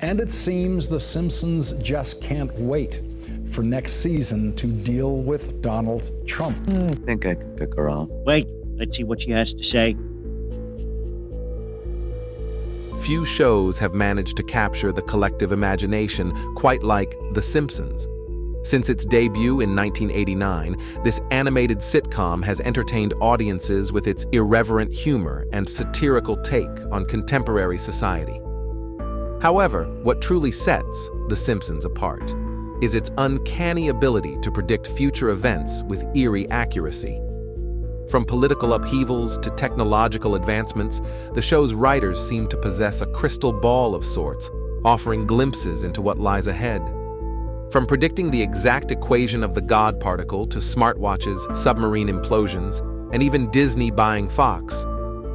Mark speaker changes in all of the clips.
Speaker 1: And it seems The Simpsons just can't wait for next season to deal with Donald Trump.
Speaker 2: I think I can pick her off.
Speaker 3: Wait, let's see what she has to say.
Speaker 4: Few shows have managed to capture the collective imagination quite like The Simpsons. Since its debut in 1989, this animated sitcom has entertained audiences with its irreverent humor and satirical take on contemporary society. However, what truly sets The Simpsons apart is its uncanny ability to predict future events with eerie accuracy. From political upheavals to technological advancements, the show's writers seem to possess a crystal ball of sorts, offering glimpses into what lies ahead. From predicting the exact equation of the God particle to smartwatches, submarine implosions, and even Disney buying Fox,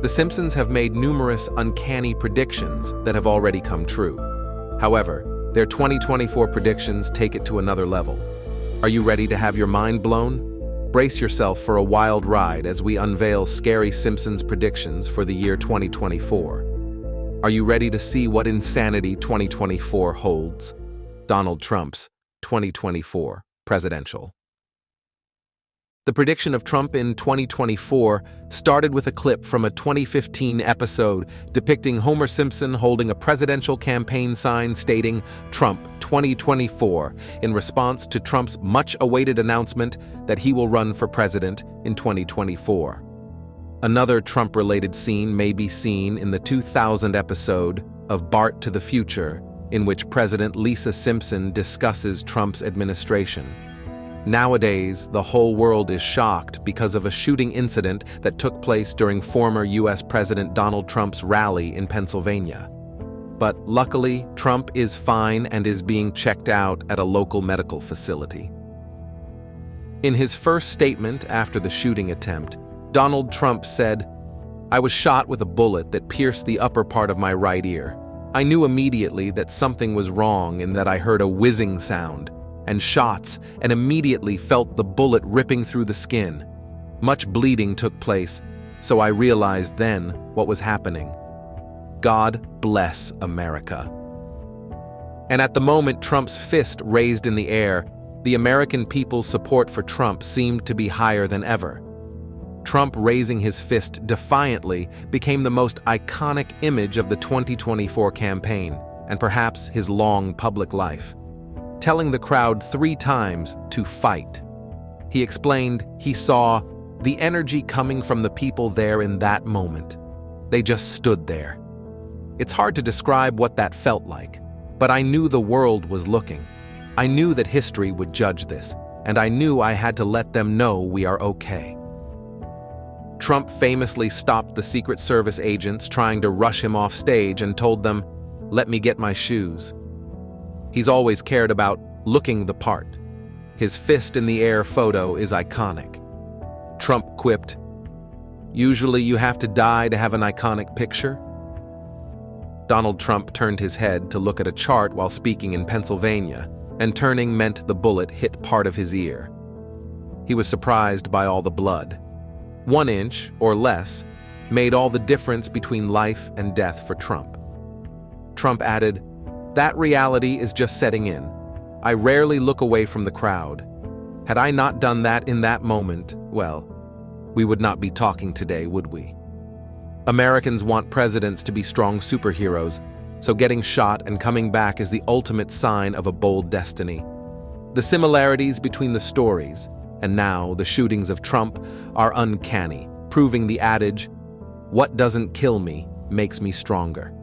Speaker 4: The Simpsons have made numerous uncanny predictions that have already come true. However, their 2024 predictions take it to another level. Are you ready to have your mind blown? Brace yourself for a wild ride as we unveil scary Simpsons predictions for the year 2024. Are you ready to see what insanity 2024 holds? Donald Trump's 2024 presidential. The prediction of Trump in 2024 started with a clip from a 2015 episode depicting Homer Simpson holding a presidential campaign sign stating Trump 2024 in response to Trump's much-awaited announcement that he will run for president in 2024. Another Trump-related scene may be seen in the 2000 episode of Bart to the Future, in which President Lisa Simpson discusses Trump's administration. Nowadays, the whole world is shocked because of a shooting incident that took place during former U.S. President Donald Trump's rally in Pennsylvania. But luckily, Trump is fine and is being checked out at a local medical facility. In his first statement after the shooting attempt, Donald Trump said, "I was shot with a bullet that pierced the upper part of my right ear. I knew immediately that something was wrong in that I heard a whizzing sound and shots and immediately felt the bullet ripping through the skin. Much bleeding took place, so I realized then what was happening. God bless America." And at the moment Trump's fist raised in the air, the American people's support for Trump seemed to be higher than ever. Trump raising his fist defiantly became the most iconic image of the 2024 campaign, and perhaps his long public life. Telling the crowd 3 times to fight. He explained he saw the energy coming from the people there in that moment. They just stood there. It's hard to describe what that felt like, but I knew the world was looking. I knew that history would judge this, and I knew I had to let them know we are okay. Trump famously stopped the Secret Service agents trying to rush him off stage and told them, "Let me get my shoes." He's always cared about looking the part. His fist in the air photo is iconic. Trump quipped, "Usually you have to die to have an iconic picture." Donald Trump turned his head to look at a chart while speaking in Pennsylvania, and turning meant the bullet hit part of his ear. He was surprised by all the blood. 1 inch, or less, made all the difference between life and death for Trump. Trump added, "That reality is just setting in. I rarely look away from the crowd. Had I not done that in that moment, well, we would not be talking today, would we?" Americans want presidents to be strong superheroes, so getting shot and coming back is the ultimate sign of a bold destiny. The similarities between the stories, and now the shootings of Trump, are uncanny, proving the adage, "What doesn't kill me makes me stronger."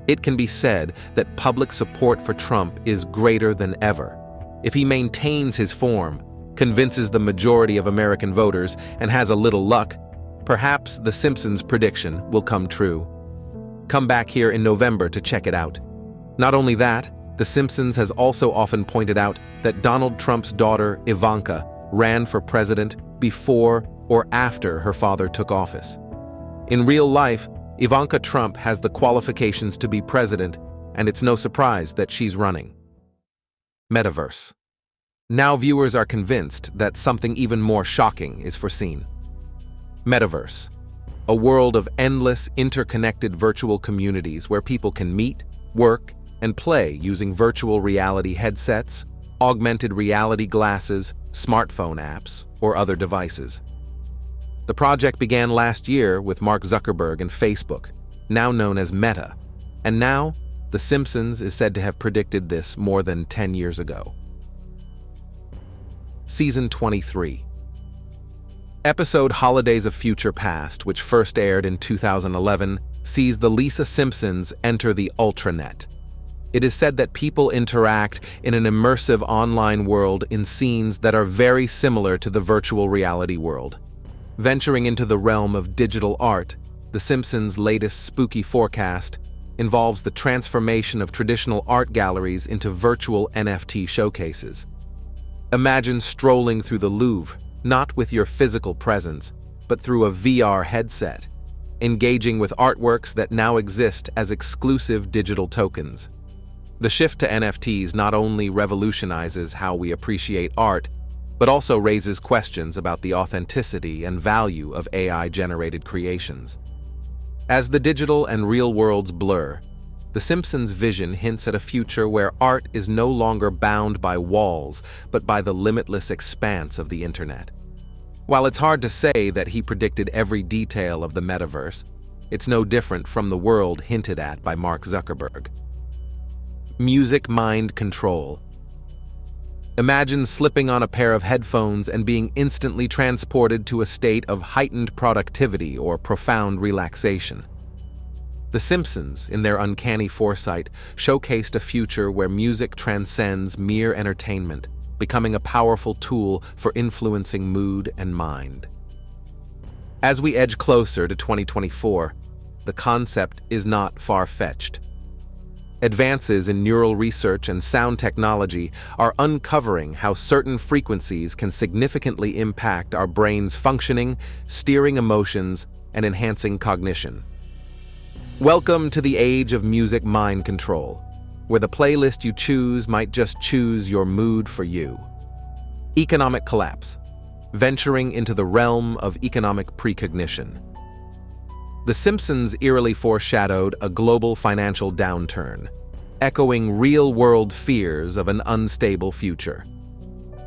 Speaker 4: It can be said that public support for Trump is greater than ever. If he maintains his form, convinces the majority of American voters, and has a little luck, perhaps the Simpsons prediction will come true. Come back here in November to check it out. Not only that, The Simpsons has also often pointed out that Donald Trump's daughter, Ivanka, ran for president before or after her father took office. In real life, Ivanka Trump has the qualifications to be president, and it's no surprise that she's running. Metaverse. Now viewers are convinced that something even more shocking is foreseen. Metaverse. A world of endless, interconnected virtual communities where people can meet, work, and play using virtual reality headsets, augmented reality glasses, smartphone apps, or other devices. The project began last year with Mark Zuckerberg and Facebook, now known as Meta, and now The Simpsons is said to have predicted this more than 10 years ago. Season 23. Episode Holidays of Future Past, which first aired in 2011, sees the Lisa Simpsons enter the Ultranet. It is said that people interact in an immersive online world in scenes that are very similar to the virtual reality world. Venturing into the realm of digital art, The Simpsons' latest spooky forecast involves the transformation of traditional art galleries into virtual NFT showcases. Imagine strolling through the Louvre, not with your physical presence, but through a VR headset, engaging with artworks that now exist as exclusive digital tokens. The shift to NFTs not only revolutionizes how we appreciate art, but also raises questions about the authenticity and value of AI-generated creations. As the digital and real worlds blur, The Simpsons' vision hints at a future where art is no longer bound by walls, but by the limitless expanse of the internet. While it's hard to say that he predicted every detail of the metaverse, it's no different from the world hinted at by Mark Zuckerberg. Music mind control. Imagine slipping on a pair of headphones and being instantly transported to a state of heightened productivity or profound relaxation. The Simpsons, in their uncanny foresight, showcased a future where music transcends mere entertainment, becoming a powerful tool for influencing mood and mind. As we edge closer to 2024, the concept is not far-fetched. Advances in neural research and sound technology are uncovering how certain frequencies can significantly impact our brain's functioning, steering emotions, and enhancing cognition. Welcome to the age of music mind control, where the playlist you choose might just choose your mood for you. Economic collapse, venturing into the realm of economic precognition. The Simpsons eerily foreshadowed a global financial downturn, echoing real-world fears of an unstable future.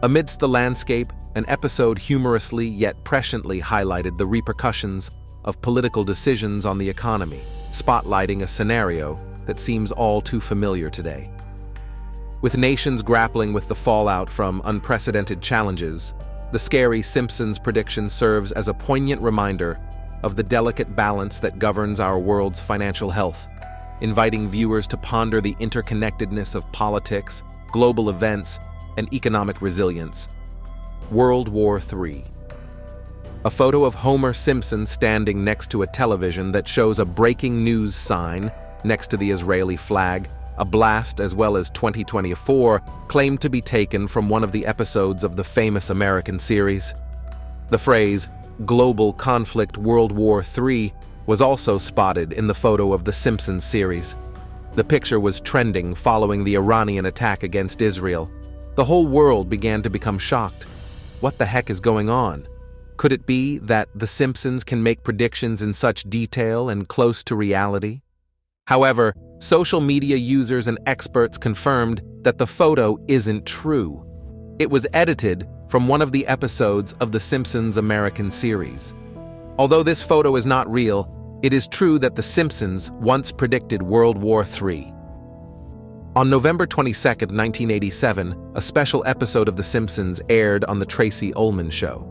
Speaker 4: Amidst the landscape, an episode humorously yet presciently highlighted the repercussions of political decisions on the economy, spotlighting a scenario that seems all too familiar today. With nations grappling with the fallout from unprecedented challenges, the scary Simpsons prediction serves as a poignant reminder of the delicate balance that governs our world's financial health, inviting viewers to ponder the interconnectedness of politics, global events, and economic resilience. World War III. A photo of Homer Simpson standing next to a television that shows a breaking news sign next to the Israeli flag, a blast as well as 2024, claimed to be taken from one of the episodes of the famous American series. The phrase, "Global Conflict World War III," was also spotted in the photo of the Simpsons series. The picture was trending following the Iranian attack against Israel. The whole world began to become shocked. What the heck is going on? Could it be that The Simpsons can make predictions in such detail and close to reality? However, social media users and experts confirmed that the photo isn't true. It was edited from one of the episodes of The Simpsons American series. Although this photo is not real, it is true that The Simpsons once predicted World War III. On November 22, 1987, a special episode of The Simpsons aired on The Tracy Ullman Show.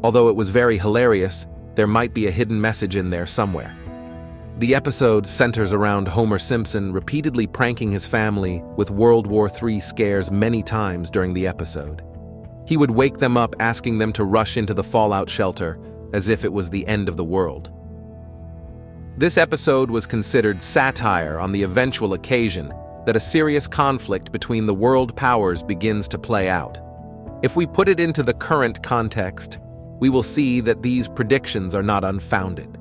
Speaker 4: Although it was very hilarious, there might be a hidden message in there somewhere. The episode centers around Homer Simpson repeatedly pranking his family with World War III scares many times during the episode. He would wake them up asking them to rush into the fallout shelter as if it was the end of the world. This episode was considered satire on the eventual occasion that a serious conflict between the world powers begins to play out. If we put it into the current context, we will see that these predictions are not unfounded.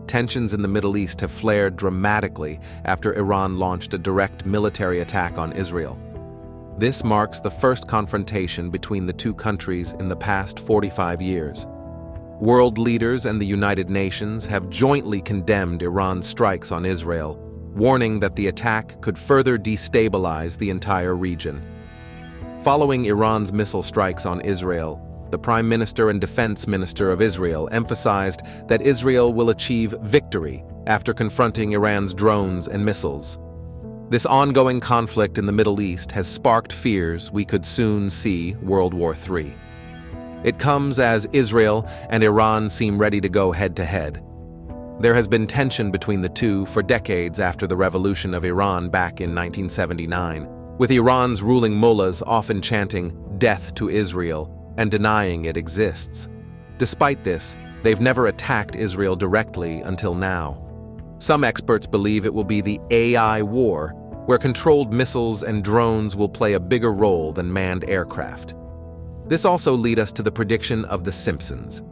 Speaker 4: Tensions in the Middle East have flared dramatically after Iran launched a direct military attack on Israel. This marks the first confrontation between the two countries in the past 45 years. World leaders and the United Nations have jointly condemned Iran's strikes on Israel, warning that the attack could further destabilize the entire region. Following Iran's missile strikes on Israel, the Prime Minister and Defense Minister of Israel emphasized that Israel will achieve victory after confronting Iran's drones and missiles. This ongoing conflict in the Middle East has sparked fears we could soon see World War III. It comes as Israel and Iran seem ready to go head-to-head. There has been tension between the two for decades after the revolution of Iran back in 1979, with Iran's ruling mullahs often chanting "death to Israel" and denying it exists. Despite this, they've never attacked Israel directly until now. Some experts believe it will be the AI war, where controlled missiles and drones will play a bigger role than manned aircraft. This also leads us to the prediction of The Simpsons.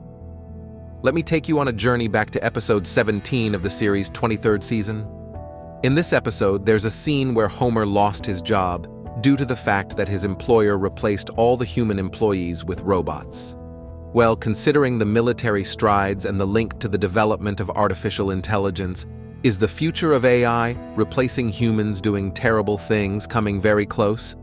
Speaker 4: Let me take you on a journey back to episode 17 of the series' 23rd season. In this episode, there's a scene where Homer lost his job due to the fact that his employer replaced all the human employees with robots. Well, considering the military strides and the link to the development of artificial intelligence, is the future of AI, replacing humans doing terrible things, coming very close?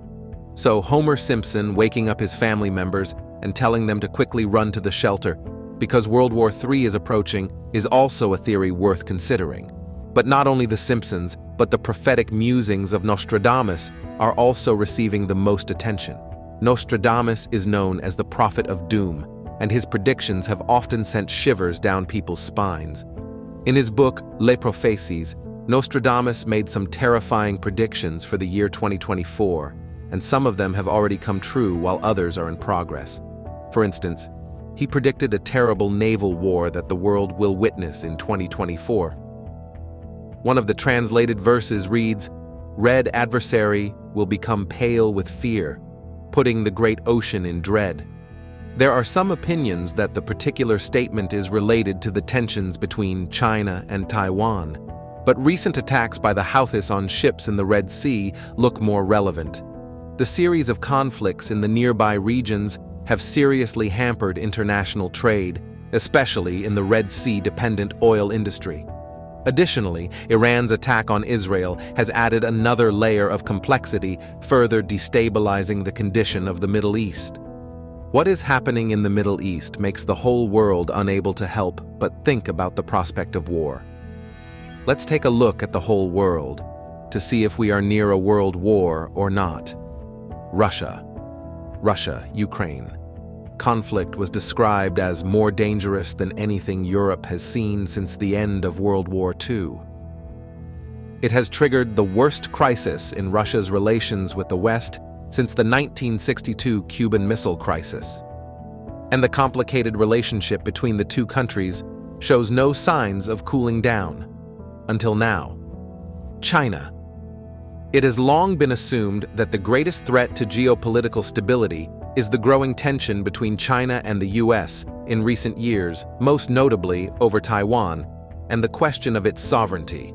Speaker 4: So Homer Simpson waking up his family members and telling them to quickly run to the shelter because World War III is approaching is also a theory worth considering. But not only The Simpsons, but the prophetic musings of Nostradamus are also receiving the most attention. Nostradamus is known as the prophet of doom, and his predictions have often sent shivers down people's spines. In his book, Les Prophéties, Nostradamus made some terrifying predictions for the year 2024, and some of them have already come true while others are in progress. For instance, he predicted a terrible naval war that the world will witness in 2024. One of the translated verses reads, "Red adversary will become pale with fear, putting the great ocean in dread." There are some opinions that the particular statement is related to the tensions between China and Taiwan, but recent attacks by the Houthis on ships in the Red Sea look more relevant. The series of conflicts in the nearby regions have seriously hampered international trade, especially in the Red Sea-dependent oil industry. Additionally, Iran's attack on Israel has added another layer of complexity, further destabilizing the condition of the Middle East. What is happening in the Middle East makes the whole world unable to help but think about the prospect of war. Let's take a look at the whole world to see if we are near a world war or not. Russia, Ukraine. Conflict was described as more dangerous than anything Europe has seen since the end of World War II. It has triggered the worst crisis in Russia's relations with the West since the 1962 Cuban Missile Crisis. And the complicated relationship between the two countries shows no signs of cooling down. Until now. China. It has long been assumed that the greatest threat to geopolitical stability is the growing tension between China and the US in recent years, most notably over Taiwan, and the question of its sovereignty.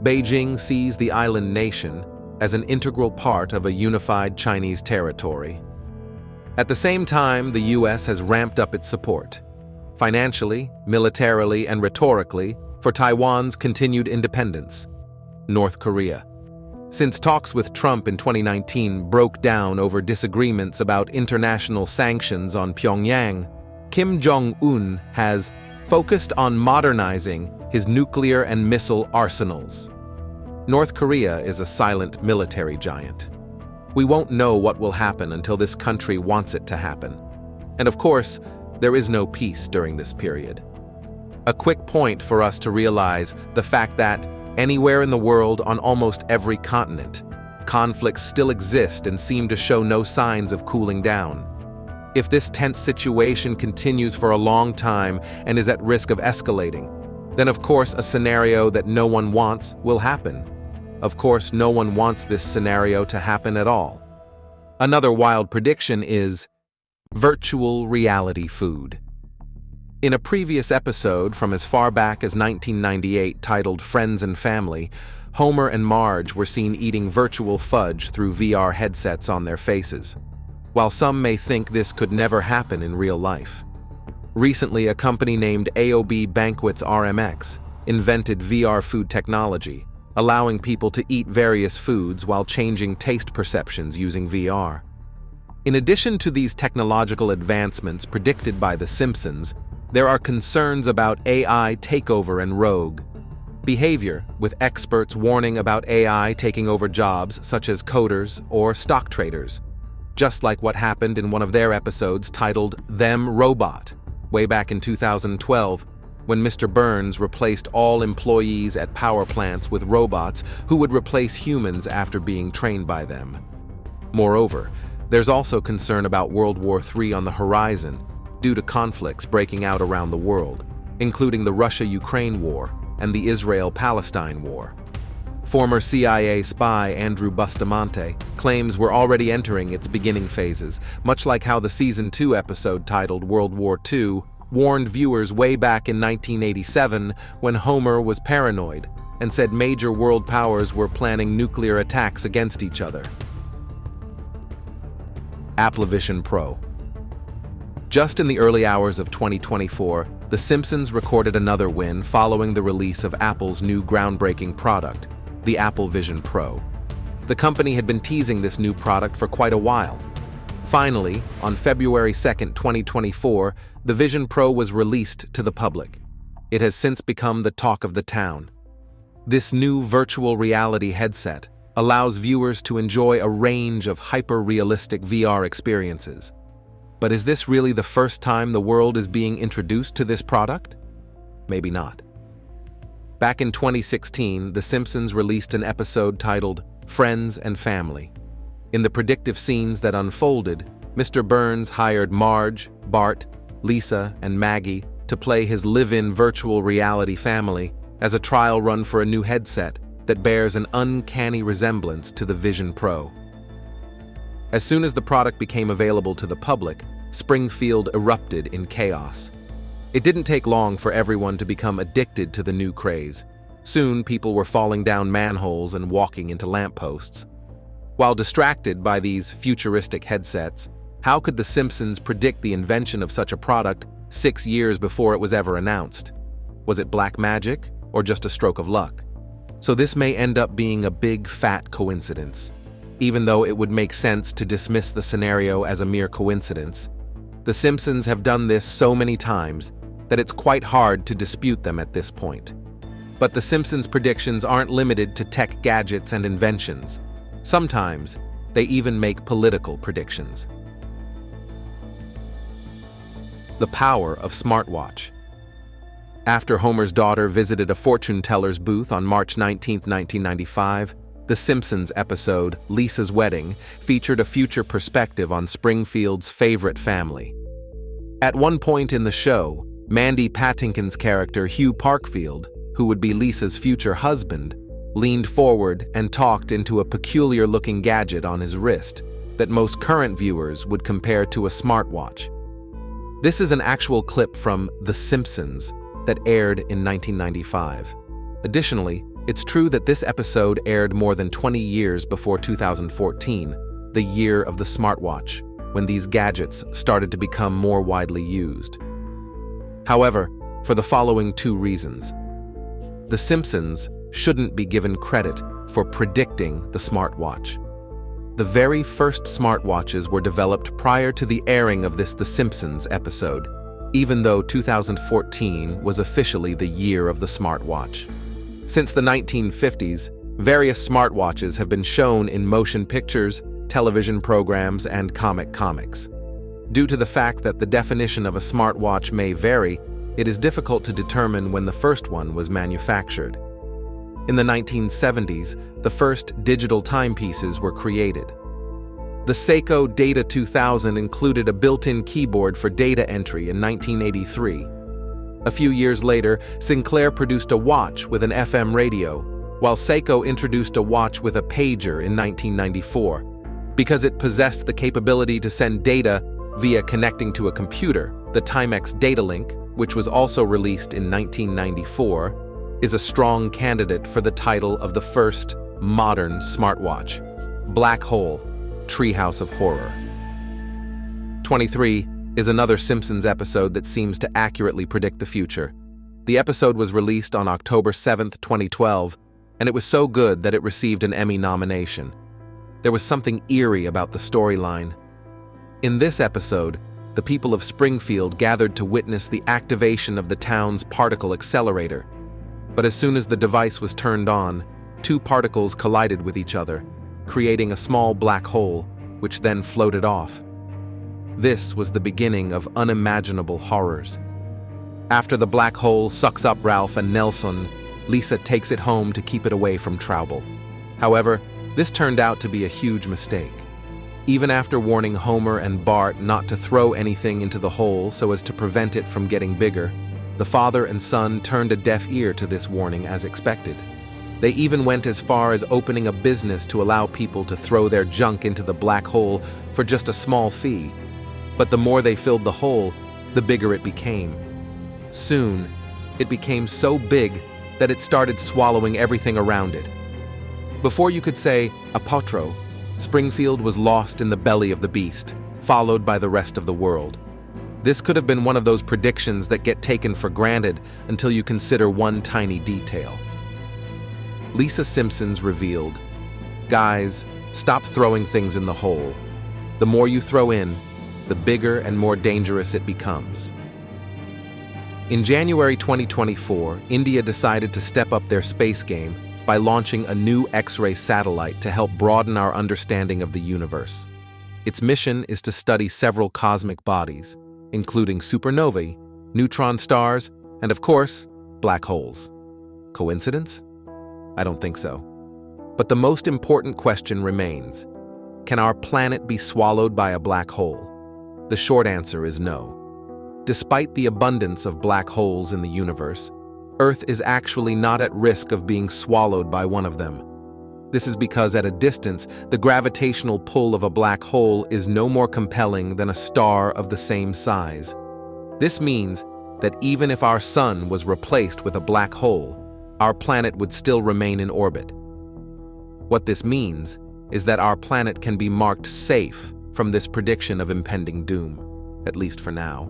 Speaker 4: Beijing sees the island nation as an integral part of a unified Chinese territory. At the same time, the US has ramped up its support, financially, militarily, and rhetorically, for Taiwan's continued independence. North Korea. Since talks with Trump in 2019 broke down over disagreements about international sanctions on Pyongyang, Kim Jong-un has focused on modernizing his nuclear and missile arsenals. North Korea is a silent military giant. We won't know what will happen until this country wants it to happen. And of course, there is no peace during this period. A quick point for us to realize the fact that anywhere in the world on almost every continent, conflicts still exist and seem to show no signs of cooling down. If this tense situation continues for a long time and is at risk of escalating, then of course a scenario that no one wants will happen. Of course, no one wants this scenario to happen at all. Another wild prediction is virtual reality food. In a previous episode from as far back as 1998 titled Friends and Family, Homer and Marge were seen eating virtual fudge through VR headsets on their faces. While some may think this could never happen in real life. Recently, a company named AOB Banquets RMX invented VR food technology, allowing people to eat various foods while changing taste perceptions using VR. In addition to these technological advancements predicted by The Simpsons, there are concerns about AI takeover and rogue behavior, with experts warning about AI taking over jobs such as coders or stock traders, just like what happened in one of their episodes titled Them Robot, way back in 2012, when Mr. Burns replaced all employees at power plants with robots who would replace humans after being trained by them. Moreover, there's also concern about World War III on the horizon due to conflicts breaking out around the world, including the Russia-Ukraine war and the Israel-Palestine war. Former CIA spy Andrew Bustamante claims we're already entering its beginning phases, much like how the Season 2 episode titled World War II warned viewers way back in 1987 when Homer was paranoid and said major world powers were planning nuclear attacks against each other. Applivision Pro. Just in the early hours of 2024, The Simpsons recorded another win following the release of Apple's new groundbreaking product, the Apple Vision Pro. The company had been teasing this new product for quite a while. Finally, on February 2, 2024, the Vision Pro was released to the public. It has since become the talk of the town. This new virtual reality headset allows viewers to enjoy a range of hyper-realistic VR experiences. But is this really the first time the world is being introduced to this product? Maybe not. Back in 2016, The Simpsons released an episode titled Friends and Family. In the predictive scenes that unfolded, Mr. Burns hired Marge, Bart, Lisa, and Maggie to play his live-in virtual reality family as a trial run for a new headset that bears an uncanny resemblance to the Vision Pro. As soon as the product became available to the public, Springfield erupted in chaos. It didn't take long for everyone to become addicted to the new craze. Soon, people were falling down manholes and walking into lampposts. While distracted by these futuristic headsets, how could The Simpsons predict the invention of such a product 6 years before it was ever announced? Was it black magic or just a stroke of luck? So this may end up being a big, fat coincidence. Even though it would make sense to dismiss the scenario as a mere coincidence, The Simpsons have done this so many times that it's quite hard to dispute them at this point. But The Simpsons' predictions aren't limited to tech gadgets and inventions. Sometimes, they even make political predictions. The power of Smartwatch. After Homer's daughter visited a fortune teller's booth on March 19, 1995, The Simpsons episode, Lisa's Wedding, featured a future perspective on Springfield's favorite family. At one point in the show, Mandy Patinkin's character Hugh Parkfield, who would be Lisa's future husband, leaned forward and talked into a peculiar-looking gadget on his wrist that most current viewers would compare to a smartwatch. This is an actual clip from The Simpsons that aired in 1995. Additionally, it's true that this episode aired more than 20 years before 2014, the year of the smartwatch, when these gadgets started to become more widely used. However, for the following 2 reasons. The Simpsons shouldn't be given credit for predicting the smartwatch. The very first smartwatches were developed prior to the airing of this The Simpsons episode, even though 2014 was officially the year of the smartwatch. Since the 1950s, various smartwatches have been shown in motion pictures, television programs, and comics. Due to the fact that the definition of a smartwatch may vary, it is difficult to determine when the first one was manufactured. In the 1970s, the first digital timepieces were created. The Seiko Data 2000 included a built-in keyboard for data entry in 1983. A few years later, Sinclair produced a watch with an FM radio, while Seiko introduced a watch with a pager in 1994. Because it possessed the capability to send data via connecting to a computer, the Timex Data Link, which was also released in 1994, is a strong candidate for the title of the first modern smartwatch. Black Hole, Treehouse of Horror. 23 is another Simpsons episode that seems to accurately predict the future. The episode was released on October 7, 2012, and it was so good that it received an Emmy nomination. There was something eerie about the storyline. In this episode, the people of Springfield gathered to witness the activation of the town's particle accelerator. But as soon as the device was turned on, two particles collided with each other, creating a small black hole, which then floated off. This was the beginning of unimaginable horrors. After the black hole sucks up Ralph and Nelson, Lisa takes it home to keep it away from Trouble. However, this turned out to be a huge mistake. Even after warning Homer and Bart not to throw anything into the hole so as to prevent it from getting bigger, the father and son turned a deaf ear to this warning as expected. They even went as far as opening a business to allow people to throw their junk into the black hole for just a small fee. But the more they filled the hole, the bigger it became. Soon, it became so big that it started swallowing everything around it. Before you could say apotro, Springfield was lost in the belly of the beast, followed by the rest of the world. This could have been one of those predictions that get taken for granted until you consider one tiny detail. Lisa Simpsons revealed, "Guys, stop throwing things in the hole. The more you throw in, the bigger and more dangerous it becomes." In January 2024, India decided to step up their space game by launching a new X-ray satellite to help broaden our understanding of the universe. Its mission is to study several cosmic bodies, including supernovae, neutron stars, and of course, black holes. Coincidence? I don't think so. But the most important question remains: can our planet be swallowed by a black hole? The short answer is no. Despite the abundance of black holes in the universe, Earth is actually not at risk of being swallowed by one of them. This is because at a distance, the gravitational pull of a black hole is no more compelling than a star of the same size. This means that even if our sun was replaced with a black hole, our planet would still remain in orbit. What this means is that our planet can be marked safe from this prediction of impending doom, at least for now.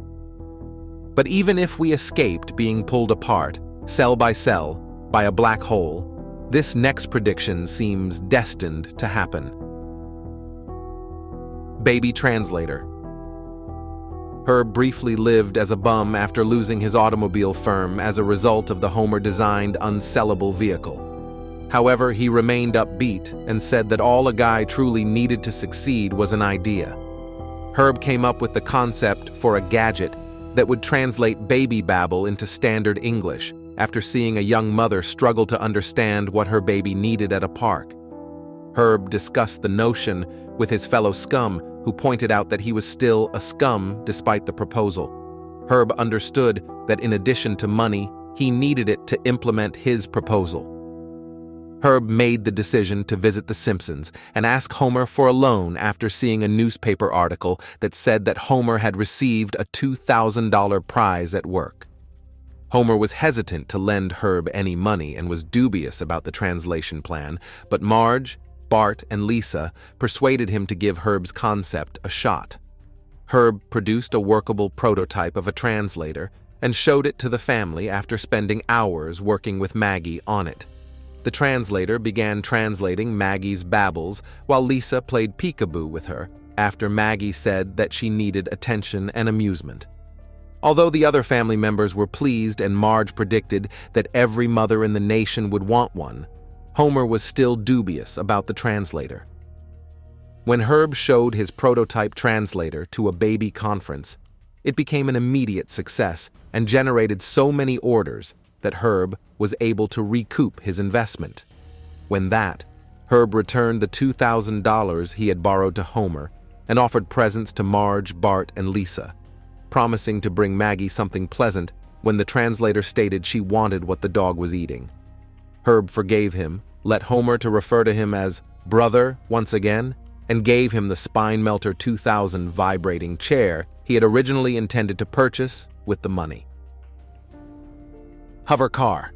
Speaker 4: But even if we escaped being pulled apart, cell by cell, by a black hole, this next prediction seems destined to happen. Baby translator. Herb briefly lived as a bum after losing his automobile firm as a result of the Homer-designed unsellable vehicle. However, he remained upbeat and said that all a guy truly needed to succeed was an idea. Herb came up with the concept for a gadget that would translate baby babble into standard English after seeing a young mother struggle to understand what her baby needed at a park. Herb discussed the notion with his fellow scum, who pointed out that he was still a scum despite the proposal. Herb understood that in addition to money, he needed it to implement his proposal. Herb made the decision to visit the Simpsons and ask Homer for a loan after seeing a newspaper article that said that Homer had received a $2,000 prize at work. Homer was hesitant to lend Herb any money and was dubious about the translation plan, but Marge, Bart, and Lisa persuaded him to give Herb's concept a shot. Herb produced a workable prototype of a translator and showed it to the family after spending hours working with Maggie on it. The translator began translating Maggie's babbles while Lisa played peekaboo with her after Maggie said that she needed attention and amusement. Although the other family members were pleased and Marge predicted that every mother in the nation would want one, Homer was still dubious about the translator. When Herb showed his prototype translator to a baby conference, it became an immediate success and generated so many orders that Herb was able to recoup his investment. When that, Herb returned the $2,000 he had borrowed to Homer and offered presents to Marge, Bart, and Lisa, promising to bring Maggie something pleasant when the translator stated she wanted what the dog was eating. Herb forgave him, let Homer to refer to him as brother once again, and gave him the Spine-Melter 2000 vibrating chair he had originally intended to purchase with the money. Hover car.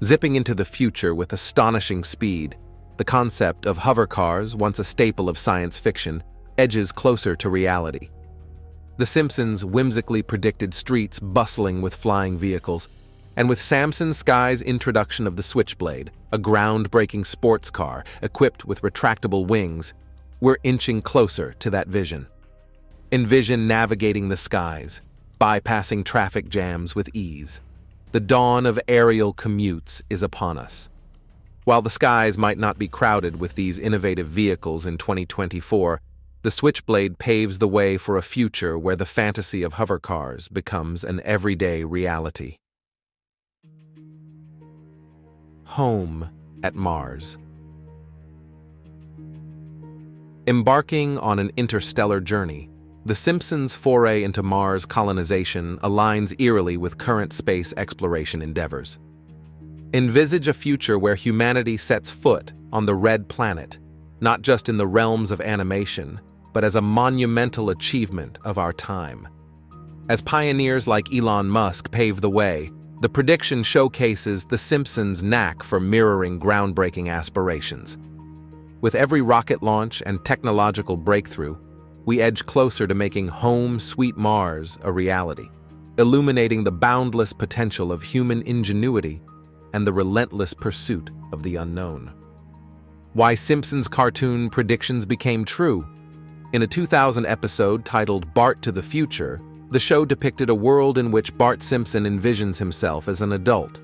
Speaker 4: Zipping into the future with astonishing speed, the concept of hover cars, once a staple of science fiction, edges closer to reality. The Simpsons whimsically predicted streets bustling with flying vehicles, And with Samson Sky's introduction of the Switchblade, a groundbreaking sports car equipped with retractable wings, we're inching closer to that vision. Envision navigating the skies, bypassing traffic jams with ease. The dawn of aerial commutes is upon us. While the skies might not be crowded with these innovative vehicles in 2024, the Switchblade paves the way for a future where the fantasy of hovercars becomes an everyday reality. Home at Mars. Embarking on an interstellar journey, the Simpsons' foray into Mars colonization aligns eerily with current space exploration endeavors. Envisage a future where humanity sets foot on the Red Planet, not just in the realms of animation, but as a monumental achievement of our time. As pioneers like Elon Musk pave the way, the prediction showcases the Simpsons' knack for mirroring groundbreaking aspirations. With every rocket launch and technological breakthrough, we edge closer to making Home Sweet Mars a reality, illuminating the boundless potential of human ingenuity and the relentless pursuit of the unknown. Why Simpsons cartoon predictions became true. In a 2000 episode titled Bart to the Future, the show depicted a world in which Bart Simpson envisions himself as an adult.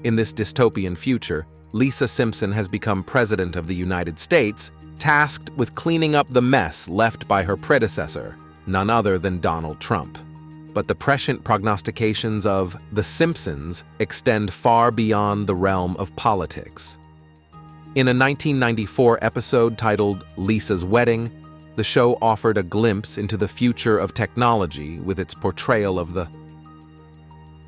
Speaker 4: In this dystopian future, Lisa Simpson has become President of the United States, tasked with cleaning up the mess left by her predecessor, none other than Donald Trump. But the prescient prognostications of The Simpsons extend far beyond the realm of politics. In a 1994 episode titled Lisa's Wedding, the show offered a glimpse into the future of technology with its portrayal of the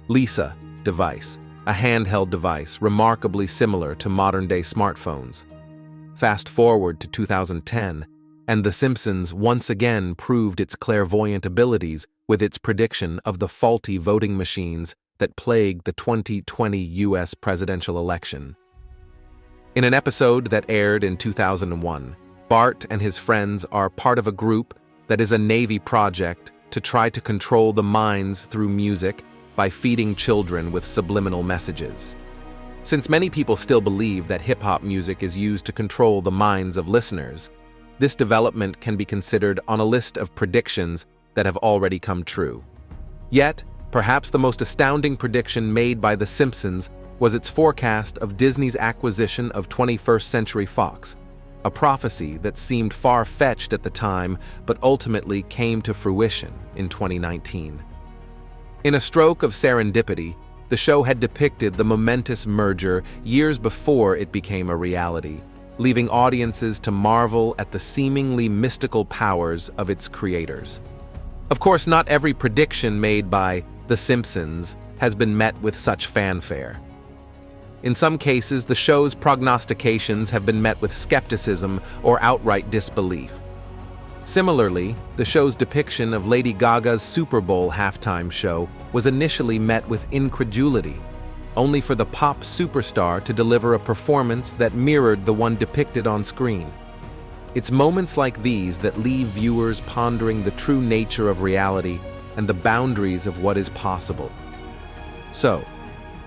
Speaker 4: Lisa device, a handheld device remarkably similar to modern-day smartphones. Fast forward to 2010, and The Simpsons once again proved its clairvoyant abilities with its prediction of the faulty voting machines that plagued the 2020 U.S. presidential election. In an episode that aired in 2001, Bart and his friends are part of a group that is a Navy project to try to control the minds through music by feeding children with subliminal messages. Since many people still believe that hip-hop music is used to control the minds of listeners, this development can be considered on a list of predictions that have already come true. Yet, perhaps the most astounding prediction made by The Simpsons was its forecast of Disney's acquisition of 21st Century Fox, a prophecy that seemed far-fetched at the time but ultimately came to fruition in 2019. In a stroke of serendipity, the show had depicted the momentous merger years before it became a reality, leaving audiences to marvel at the seemingly mystical powers of its creators. Of course, not every prediction made by The Simpsons has been met with such fanfare. In some cases, the show's prognostications have been met with skepticism or outright disbelief. Similarly, the show's depiction of Lady Gaga's Super Bowl halftime show was initially met with incredulity, only for the pop superstar to deliver a performance that mirrored the one depicted on screen. It's moments like these that leave viewers pondering the true nature of reality and the boundaries of what is possible. So,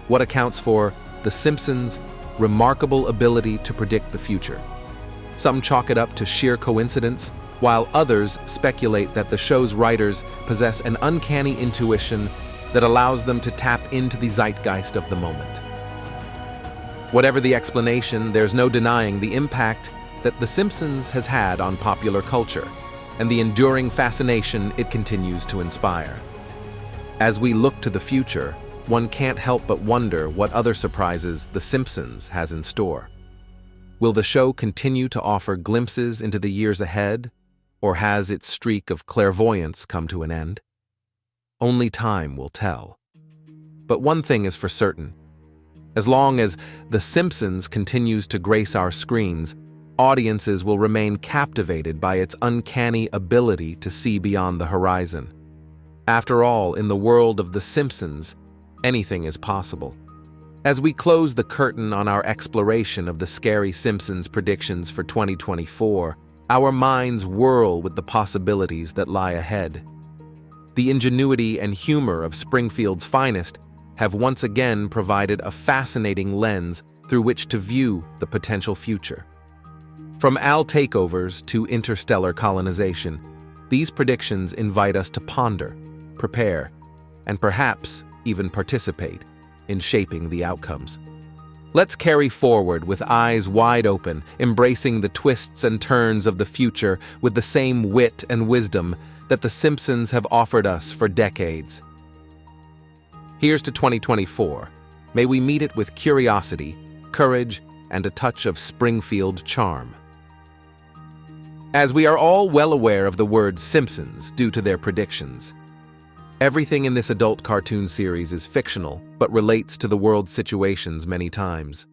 Speaker 4: what accounts for The Simpsons' remarkable ability to predict the future? Some chalk it up to sheer coincidence, while others speculate that the show's writers possess an uncanny intuition that allows them to tap into the zeitgeist of the moment. Whatever the explanation, there's no denying the impact that The Simpsons has had on popular culture and the enduring fascination it continues to inspire. As we look to the future, one can't help but wonder what other surprises The Simpsons has in store. Will the show continue to offer glimpses into the years ahead, or has its streak of clairvoyance come to an end? Only time will tell. But one thing is for certain. As long as The Simpsons continues to grace our screens, audiences will remain captivated by its uncanny ability to see beyond the horizon. After all, in the world of The Simpsons, anything is possible. As we close the curtain on our exploration of the scary Simpsons predictions for 2024, our minds whirl with the possibilities that lie ahead. The ingenuity and humor of Springfield's finest have once again provided a fascinating lens through which to view the potential future. From AL takeovers to interstellar colonization, these predictions invite us to ponder, prepare, and perhaps even participate in shaping the outcomes. Let's carry forward with eyes wide open, embracing the twists and turns of the future with the same wit and wisdom that The Simpsons have offered us for decades. Here's to 2024. May we meet it with curiosity, courage, and a touch of Springfield charm. As we are all well aware of the word Simpsons due to their predictions, everything in this adult cartoon series is fictional but relates to the world's situations many times.